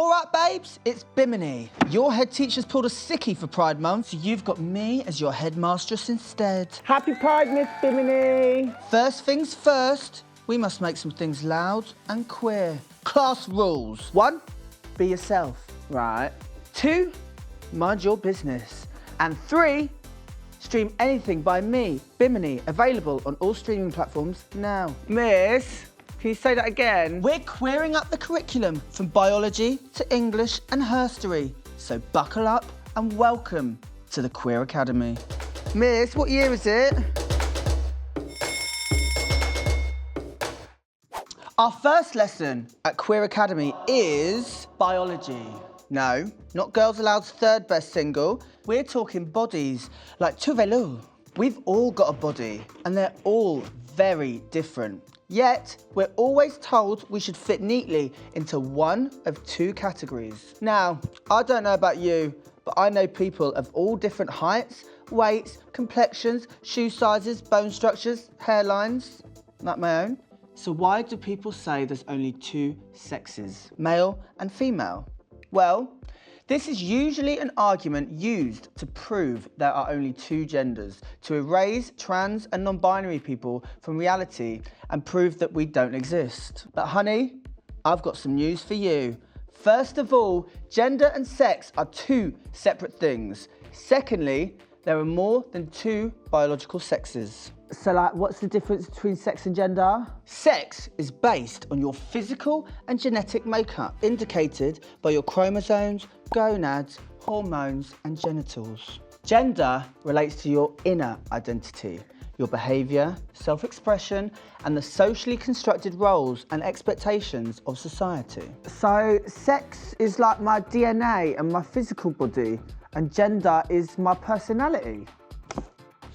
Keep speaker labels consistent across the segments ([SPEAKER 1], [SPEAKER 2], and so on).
[SPEAKER 1] All right, babes, it's Bimini. Your head teacher's pulled a sickie for Pride Month, so you've got me as your headmastress instead.
[SPEAKER 2] Happy Pride, Miss Bimini.
[SPEAKER 1] First things first, we must make some things loud and queer. Class rules. 1, be yourself.
[SPEAKER 2] Right.
[SPEAKER 1] 2, mind your business. And 3, stream anything by me, Bimini, available on all streaming platforms now.
[SPEAKER 2] Miss, can you say that again?
[SPEAKER 1] We're queering up the curriculum from biology to English and herstory. So buckle up and welcome to the Queer Academy.
[SPEAKER 2] Miss, what year is it?
[SPEAKER 1] Our first lesson at Queer Academy is biology. No, not Girls Aloud's third best single. We're talking bodies, like Tuvelu. We've all got a body, and they're all very different. Yet, we're always told we should fit neatly into one of 2 categories. Now, I don't know about you, but I know people of all different heights, weights, complexions, shoe sizes, bone structures, hairlines, like my own. So why do people say there's only 2 sexes, male and female? Well, this is usually an argument used to prove there are only 2 genders, to erase trans and non-binary people from reality and prove that we don't exist. But honey, I've got some news for you. First of all, gender and sex are 2 separate things. Secondly, there are more than 2 biological sexes.
[SPEAKER 2] So, like, what's the difference between sex and gender?
[SPEAKER 1] Sex is based on your physical and genetic makeup, indicated by your chromosomes, gonads, hormones, and genitals. Gender relates to your inner identity, your behaviour, self-expression, and the socially constructed roles and expectations of society.
[SPEAKER 2] So, sex is like my DNA and my physical body, and gender is my personality.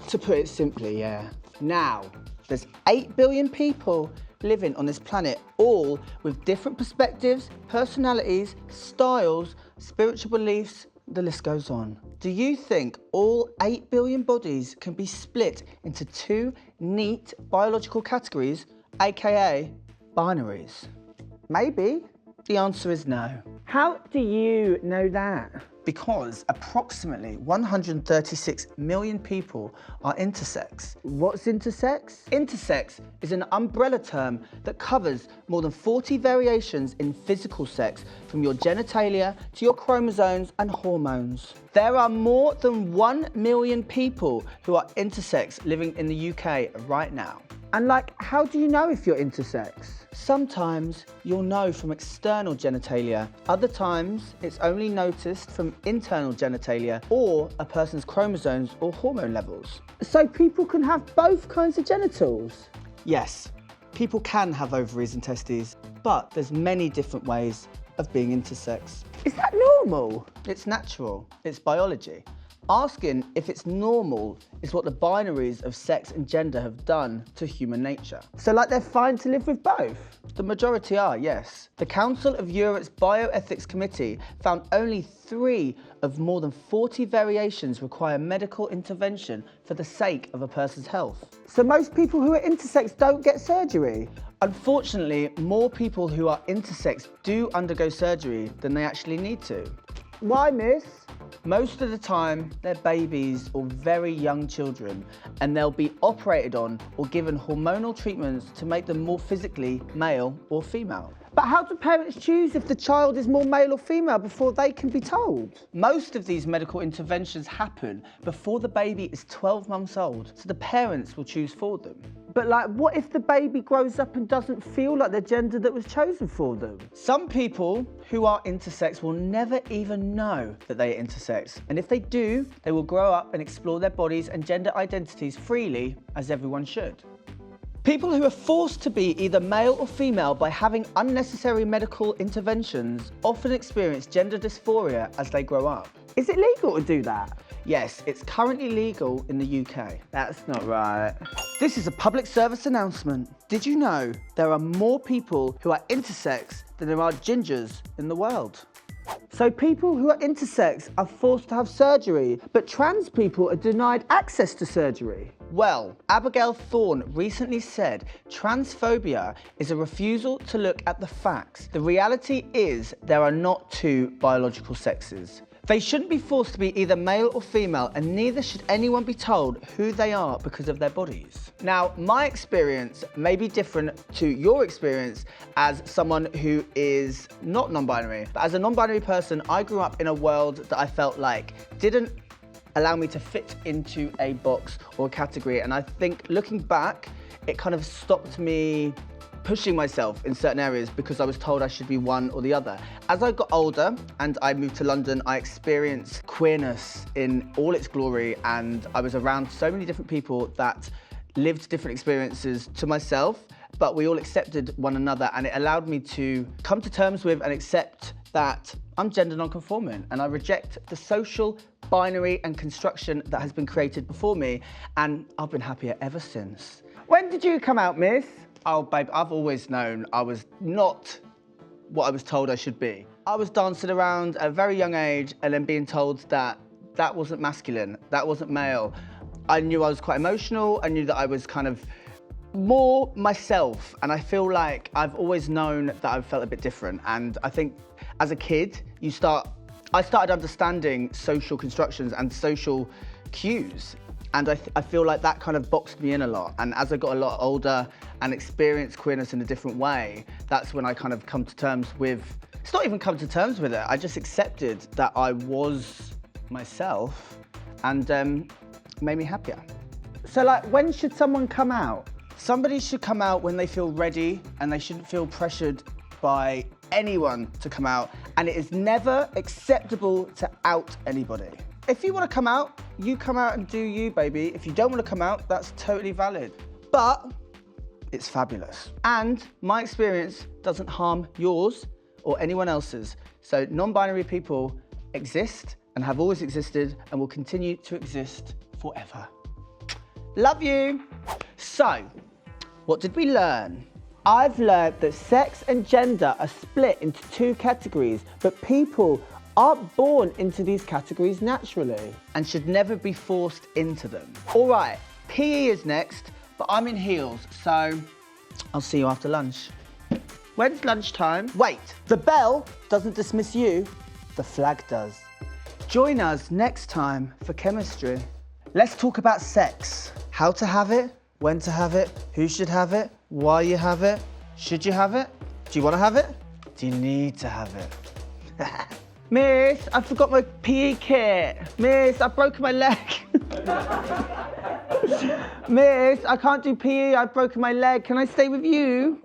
[SPEAKER 1] To put it simply, yeah. Now, there's 8 billion people living on this planet, all with different perspectives, personalities, styles, spiritual beliefs, the list goes on. Do you think all 8 billion bodies can be split into 2 neat biological categories, aka binaries?
[SPEAKER 2] Maybe.
[SPEAKER 1] The answer is no.
[SPEAKER 2] How do you know that?
[SPEAKER 1] Because approximately 136 million people are intersex.
[SPEAKER 2] What's intersex?
[SPEAKER 1] Intersex is an umbrella term that covers more than 40 variations in physical sex, from your genitalia to your chromosomes and hormones. There are more than 1 million people who are intersex living in the UK right now.
[SPEAKER 2] And like, how do you know if you're intersex?
[SPEAKER 1] Sometimes you'll know from external genitalia. Other times it's only noticed from internal genitalia or a person's chromosomes or hormone levels.
[SPEAKER 2] So people can have both kinds of genitals?
[SPEAKER 1] Yes, people can have ovaries and testes, but there's many different ways of being intersex.
[SPEAKER 2] Is that normal?
[SPEAKER 1] It's natural, it's biology. Asking if it's normal is what the binaries of sex and gender have done to human nature.
[SPEAKER 2] So like they're fine to live with both?
[SPEAKER 1] The majority are, yes. The Council of Europe's Bioethics Committee found only 3 of more than 40 variations require medical intervention for the sake of a person's health.
[SPEAKER 2] So most people who are intersex don't get surgery?
[SPEAKER 1] Unfortunately, more people who are intersex do undergo surgery than they actually need to.
[SPEAKER 2] Why, miss?
[SPEAKER 1] Most of the time, they're babies or very young children, and they'll be operated on or given hormonal treatments to make them more physically male or female.
[SPEAKER 2] But how do parents choose if the child is more male or female before they can be told?
[SPEAKER 1] Most of these medical interventions happen before the baby is 12 months old, so the parents will choose for them.
[SPEAKER 2] But like, what if the baby grows up and doesn't feel like the gender that was chosen for them?
[SPEAKER 1] Some people who are intersex will never even know that they are intersex, and if they do, they will grow up and explore their bodies and gender identities freely, as everyone should. People who are forced to be either male or female by having unnecessary medical interventions often experience gender dysphoria as they grow up.
[SPEAKER 2] Is it legal to do that?
[SPEAKER 1] Yes, it's currently legal in the UK.
[SPEAKER 2] That's not right.
[SPEAKER 1] This is a public service announcement. Did you know there are more people who are intersex than there are gingers in the world?
[SPEAKER 2] So people who are intersex are forced to have surgery, but trans people are denied access to surgery?
[SPEAKER 1] Well, Abigail Thorne recently said transphobia is a refusal to look at the facts. The reality is there are not two biological sexes. They shouldn't be forced to be either male or female, and neither should anyone be told who they are because of their bodies. Now, my experience may be different to your experience as someone who is not non-binary, but as a non-binary person, I grew up in a world that I felt like didn't allow me to fit into a box or a category, and I think looking back, it kind of stopped me pushing myself in certain areas because I was told I should be one or the other. As I got older and I moved to London, I experienced queerness in all its glory, and I was around so many different people that lived different experiences to myself, but we all accepted one another, and it allowed me to come to terms with and accept that I'm gender non-conforming, and I reject the social binary and construction that has been created before me, and I've been happier ever since.
[SPEAKER 2] When did you come out, miss?
[SPEAKER 1] Oh, babe, I've always known I was not what I was told I should be. I was dancing around at a very young age and then being told that that wasn't masculine, that wasn't male. I knew I was quite emotional, I knew that I was kind of more myself, and I feel like I've always known that I've felt a bit different, and I think as a kid, I started understanding social constructions and social cues. And I feel like that kind of boxed me in a lot. And as I got a lot older and experienced queerness in a different way, that's when I kind of come to terms with, it's not even come to terms with it, I just accepted that I was myself, and made me happier.
[SPEAKER 2] So like, when should someone come out?
[SPEAKER 1] Somebody should come out when they feel ready, and they shouldn't feel pressured by anyone to come out. And it is never acceptable to out anybody. If you want to come out, you come out and do you, baby. If you don't want to come out, that's totally valid. But it's fabulous. And my experience doesn't harm yours or anyone else's. So non-binary people exist and have always existed and will continue to exist forever. Love you. So, what did we learn?
[SPEAKER 2] I've learned that sex and gender are split into two categories, but people aren't born into these categories naturally.
[SPEAKER 1] And should never be forced into them. All right, PE is next, but I'm in heels, so I'll see you after lunch. When's lunchtime? Wait,
[SPEAKER 2] The bell doesn't dismiss you, the flag does.
[SPEAKER 1] join us next time for chemistry. Let's talk about sex. How to have it, when to have it, who should have it, why you have it, should you have it, do you want to have it, do you need to have it?
[SPEAKER 2] Miss, I forgot my PE kit. Miss, I've broken my leg. Miss, I can't do PE, I've broken my leg. Can I stay with you?